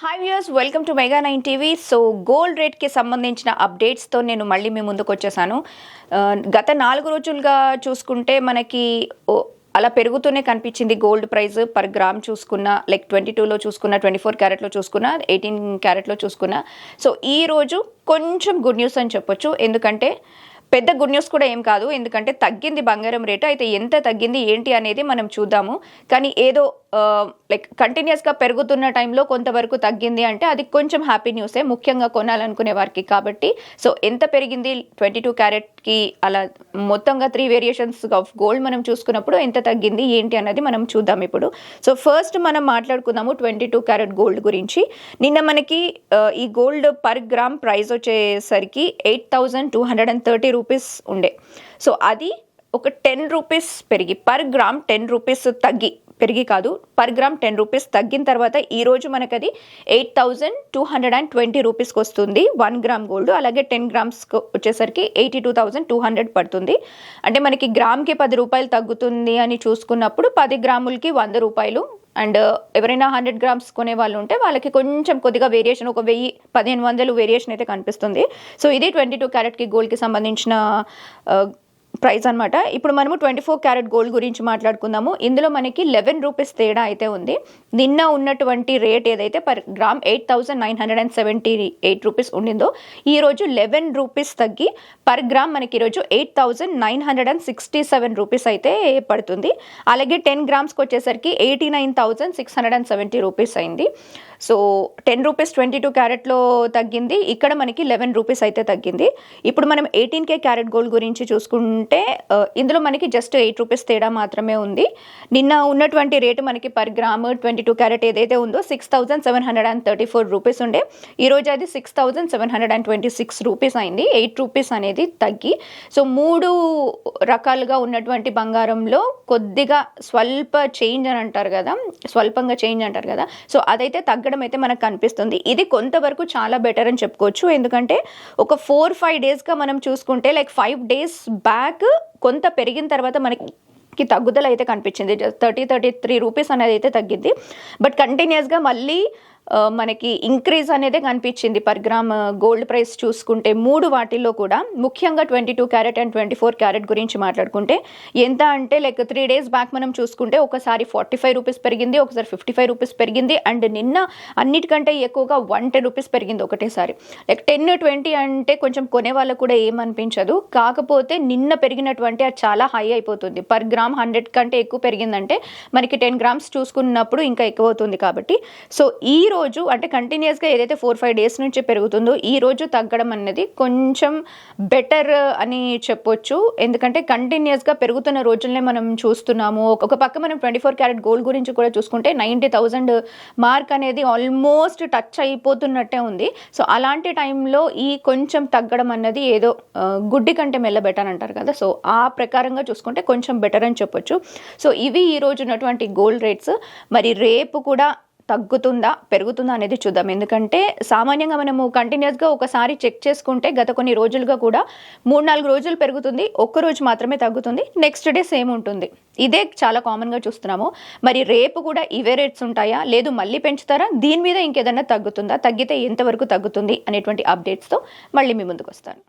Hi viewers, welcome to mega 9 TV. So gold రేట్కి సంబంధించిన అప్డేట్స్తో నేను మళ్ళీ మీ ముందుకు వచ్చేసాను. గత 4 రోజులుగా చూసుకుంటే మనకి అలా పెరుగుతూనే కనిపించింది గోల్డ్ ప్రైస్. పర్ గ్రామ్ చూసుకున్నా, లైక్ 22లో చూసుకున్నా, 24 క్యారెట్లో చూసుకున్నా, 18 క్యారెట్లో చూసుకున్నా. సో ఈ రోజు కొంచెం గుడ్ న్యూస్ అని చెప్పొచ్చు. ఎందుకంటే పెద్ద గుడ్ న్యూస్ కూడా ఏం కాదు, ఎందుకంటే తగ్గింది బంగారం రేటు. అయితే ఎంత తగ్గింది ఏంటి అనేది మనం చూద్దాము. కానీ ఏదో లైక్ కంటిన్యూస్గా పెరుగుతున్న టైంలో కొంతవరకు తగ్గింది అంటే అది కొంచెం హ్యాపీ న్యూసే, ముఖ్యంగా కొనాలనుకునే వారికి. కాబట్టి సో ఎంత పెరిగింది 22 క్యారెట్కి, అలా మొత్తంగా 3 వేరియేషన్స్ ఆఫ్ గోల్డ్ మనం చూసుకున్నప్పుడు ఎంత తగ్గింది ఏంటి అన్నది మనం చూద్దాం ఇప్పుడు. సో ఫస్ట్ మనం మాట్లాడుకుందాము 22 క్యారెట్ గోల్డ్ గురించి. నిన్న మనకి ఈ గోల్డ్ పర్ గ్రామ్ ప్రైస్ వచ్చేసరికి 8,230 రూపీస్ ఉండే. సో అది ఒక 10 రూపీస్ పెరిగి, పర్ గ్రామ్ 10 రూపీస్ పెరిగి కాదు, పర్ గ్రామ్ 10 రూపీస్ తగ్గిన తర్వాత ఈరోజు మనకు అది 8,220 రూపీస్కి వస్తుంది 1 గ్రామ్ గోల్డ్. అలాగే 10 గ్రామ్స్కి వచ్చేసరికి 82,200 పడుతుంది. అంటే మనకి గ్రామ్కి 10 రూపాయలు తగ్గుతుంది అని చూసుకున్నప్పుడు 10 గ్రాములకి 100 రూపాయలు. అండ్ ఎవరైనా 100 గ్రామ్స్ కొనే వాళ్ళు ఉంటే వాళ్ళకి కొంచెం కొద్దిగా వేరియేషన్, ఒక 1,000-1,500 వేరియేషన్ అయితే కనిపిస్తుంది. సో ఇది 22 క్యారెట్కి గోల్డ్కి సంబంధించిన ప్రైస్ అనమాట. ఇప్పుడు మనము 24 క్యారెట్ గోల్డ్ గురించి మాట్లాడుకుందాము. ఇందులో మనకి 11 రూపీస్ తేడా అయితే ఉంది. నిన్న ఉన్నటువంటి రేట్ ఏదైతే పర్ గ్రామ్ 8,978 రూపీస్ ఉండిందో, ఈరోజు 11 రూపీస్ తగ్గి పర్ గ్రామ్ మనకి ఈరోజు 8,967 రూపీస్ అయితే పడుతుంది. అలాగే 10 గ్రామ్స్కి వచ్చేసరికి 89,670 రూపీస్ అయింది. సో 10 రూపీస్ 22 క్యారెట్లో తగ్గింది, ఇక్కడ మనకి 11 రూపీస్ అయితే తగ్గింది. ఇప్పుడు మనం 18K క్యారెట్ గోల్డ్ గురించి చూసుకుంటే ఇందులో మనకి జస్ట్ 8 రూపీస్ తేడా మాత్రమే ఉంది. నిన్న ఉన్నటువంటి రేటు మనకి పర్ గ్రామ్ 22 క్యారెట్ ఏదైతే ఉందో 6,734 రూపీస్ ఉండే, ఈరోజు అది 6,726 రూపీస్ అయింది. 8 రూపీస్ అనేది తగ్గి. సో 3 రకాలుగా ఉన్నటువంటి బంగారంలో కొద్దిగా స్వల్పంగా చేంజ్ అంటారు కదా, సో అదైతే తగ్గడం అయితే మనకు కనిపిస్తుంది. ఇది కొంతవరకు చాలా బెటర్ అని చెప్పుకోవచ్చు. ఎందుకంటే ఒక 4-5 డేస్గా మనం చూసుకుంటే, లైక్ 5 డేస్ బ్యాక్ కొంత పెరిగిన తర్వాత మనకి తగ్గుదల అయితే కనిపించింది. 33 రూపీస్ అనేది అయితే తగ్గింది. బట్ కంటిన్యూస్గా మళ్ళీ మనకి ఇంక్రీజ్ అనేది కనిపించింది పర్ గ్రామ్ గోల్డ్ ప్రైస్ చూసుకుంటే 3 వాటిల్లో కూడా. ముఖ్యంగా 22 క్యారెట్ అండ్ 24 క్యారెట్ గురించి మాట్లాడుకుంటే ఎంత అంటే, లైక్ 3 డేస్ బ్యాక్ మనం చూసుకుంటే ఒకసారి 45 రూపీస్ పెరిగింది, ఒకసారి 55 రూపీస్ పెరిగింది, అండ్ నిన్న అన్నిటికంటే ఎక్కువగా 110 రూపీస్ పెరిగింది ఒకటేసారి. లైక్ 10-20 అంటే కొంచెం కొనే వాళ్ళకు కూడా ఏమనిపించదు. కాకపోతే నిన్న పెరిగినటువంటి అది చాలా హై అయిపోతుంది. పర్ గ్రామ్ 100 కంటే ఎక్కువ పెరిగిందంటే మనకి 10 గ్రామ్స్ చూసుకున్నప్పుడు ఇంకా ఎక్కువ అవుతుంది. కాబట్టి సో ఈ రోజు అంటే కంటిన్యూస్గా ఏదైతే 4-5 డేస్ నుంచి పెరుగుతుందో ఈ రోజు తగ్గడం అనేది కొంచెం బెటర్ అని చెప్పొచ్చు. ఎందుకంటే కంటిన్యూస్గా పెరుగుతున్న రోజులనే మనం చూస్తున్నాము. ఒక పక్క మనం 24 క్యారెట్ గోల్డ్ గురించి కూడా చూసుకుంటే 90,000 మార్క్ అనేది ఆల్మోస్ట్ టచ్ అయిపోతున్నట్టే ఉంది. సో అలాంటి టైంలో ఈ కొంచెం తగ్గడం అన్నది ఏదో గుడ్డి కంటే మెల్ల బెటర్ అంటారు కదా, సో ఆ ప్రకారంగా చూసుకుంటే కొంచెం బెటర్ అని చెప్పొచ్చు. సో ఇవి ఈ రోజు ఉన్నటువంటి గోల్డ్ రేట్స్. మరి రేపు కూడా తగ్గుతుందా పెరుగుతుందా అనేది చూద్దాం. ఎందుకంటే సామాన్యంగా మనము కంటిన్యూస్గా ఒకసారి చెక్ చేసుకుంటే గత కొన్ని రోజులుగా కూడా 3-4 రోజులు పెరుగుతుంది, ఒక్క రోజు మాత్రమే తగ్గుతుంది, నెక్స్ట్ డే సేమ్ ఉంటుంది. ఇదే చాలా కామన్గా చూస్తున్నాము. మరి రేపు కూడా ఇవే రేట్స్ ఉంటాయా, లేదు మళ్ళీ పెంచుతారా, దీని మీద ఇంకేదన్నా తగ్గుతుందా, తగ్గితే ఎంతవరకు తగ్గుతుంది అనేటువంటి అప్డేట్స్తో మళ్ళీ మీ ముందుకు వస్తాను.